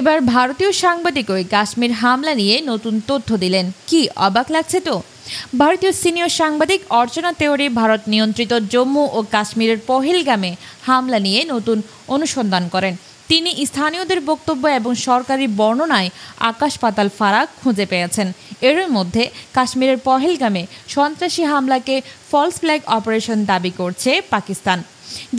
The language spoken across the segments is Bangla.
এবার ভারতীয় সাংবাদিকই কাশ্মীর হামলা নিয়ে নতুন তথ্য দিলেন। কি অবাক লাগছে তো? ভারতীয় সিনিয়র সাংবাদিক অর্চনা তেওয়ারি ভারত নিয়ন্ত্রিত জম্মু ও কাশ্মীরের পহেলগামে হামলা নিয়ে নতুন অনুসন্ধান করেন। তিনি স্থানীয়দের বক্তব্য এবং সরকারি বর্ণনায় আকাশ পাতাল ফারাক খুঁজে পেয়েছেন। এর মধ্যে কাশ্মীরের পহেলগামে সন্ত্রাসী হামলাকে ফলস ফ্ল্যাগ অপারেশন দাবি করছে পাকিস্তান।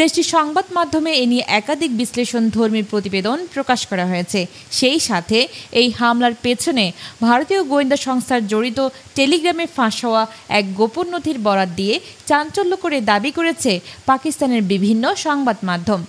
দেশটির সংবাদ মাধ্যমে এ নিয়ে একাধিক বিশ্লেষণধর্মী প্রতিবেদন প্রকাশ করা হয়েছে। সেই সাথে এই হামলার পেছনে ভারতীয় গোয়েন্দা সংস্থার জড়িত টেলিগ্রামে ফাঁস হওয়া এক গোপন নথির বরাত দিয়ে চাঞ্চল্য করে দাবি করেছে পাকিস্তানের বিভিন্ন সংবাদ মাধ্যম।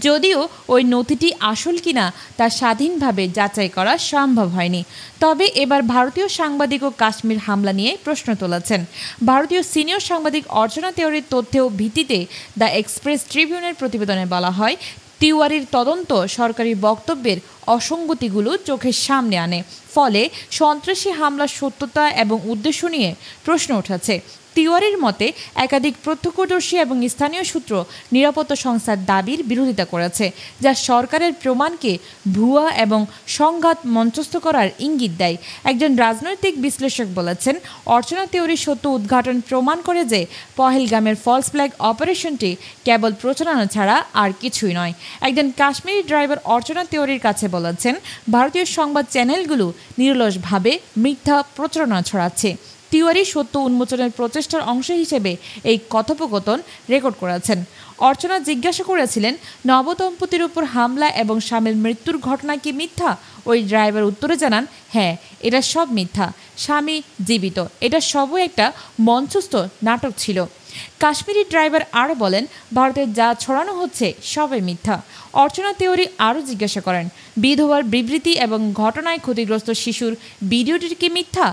যদিও ওই নথিটি আসল কিনা তা স্বাধীনভাবে যাচাই করা সম্ভব হয়নি। তবে এবার ভারতীয় সাংবাদিকও কাশ্মীর হামলা নিয়ে প্রশ্ন তুলেছেন। ভারতীয় সিনিয়র সাংবাদিক অর্চনা তেওয়ারির তথ্যেও ভিত্তিতে দ্য এক্সপ্রেস ট্রিবিউনের প্রতিবেদনে বলা হয়, তিওয়ারির তদন্ত সরকারি বক্তব্যের অসঙ্গতিগুলো চোখের সামনে আনে। ফলে সন্ত্রাসী হামলার সত্যতা এবং উদ্দেশ্য নিয়ে প্রশ্ন উঠেছে। তিওয়ারির মতে একাধিক প্রত্যক্ষদর্শী এবং স্থানীয় সূত্র নিরাপত্তা সংস্থার দাবির বিরোধিতা করেছে, যা সরকারের প্রমাণকে ভুয়া এবং সংঘাত মঞ্চস্থ করার ইঙ্গিত দেয়। একজন রাজনৈতিক বিশ্লেষক বলেছেন, অর্চনা তেওয়ারির সত্য উদ্ঘাটন প্রমাণ করে যে পহেলগামের ফলস ফ্ল্যাগ অপারেশনটি কেবল প্রচারণা ছাড়া আর কিছুই নয়। একজন কাশ্মীরি ড্রাইভার অর্চনা তেওয়ারির কাছে বলেছেন, ভারতীয় সংবাদ চ্যানেলগুলো নিরলসভাবে মিথ্যা প্রচারণা ছড়াচ্ছে। তিওয়ারি সত্য উন্মোচনের প্রচেষ্টার অংশ হিসেবে এই কথোপকথন রেকর্ড করেছেন। অর্চনা জিজ্ঞাসা করেছিলেন, নবদম্পতির উপর হামলা এবং স্বামীর মৃত্যুর ঘটনা কি মিথ্যা? ওই ড্রাইভার উত্তরে জানান, হ্যাঁ, এটা সব মিথ্যা। স্বামী জীবিত। এটা সবই একটা মঞ্চস্থ নাটক ছিল। কাশ্মীরি ড্রাইভার আরও বলেন, ভারতে যা ছড়ানো হচ্ছে সবই মিথ্যা। অর্চনা তেওয়ারি আরও জিজ্ঞাসা করেন, বিধবার বিবৃতি এবং ঘটনায় ক্ষতিগ্রস্ত শিশুর ভিডিওটি কি মিথ্যা?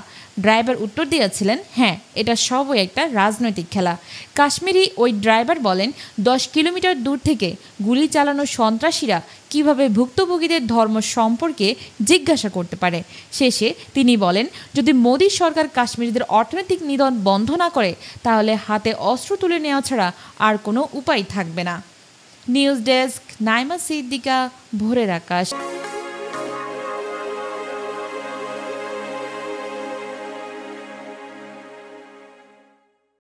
ড্রাইভার উত্তর দিয়েছিলেন, হ্যাঁ, এটা সবই একটা রাজনৈতিক খেলা। কাশ্মীরি ওই ড্রাইভার বলেন, 10 কিলোমিটার দূর থেকে গুলি চালানো সন্ত্রাসীরা কিভাবে ভুক্তভোগীদের ধর্ম সম্পর্কে জিজ্ঞাসা করতে পারে। শেষে তিনি বলেন, যদি মোদী সরকার কাশ্মীরিদের অর্থনৈতিক নিধন বন্ধ না করে, তাহলে হাতে অস্ত্র তুলে নেওয়া ছাড়া আর কোনো উপায় থাকবে না। নিউজ ডেস্ক, নাইমা সিদ্দিকা, ভোরের আকাশ।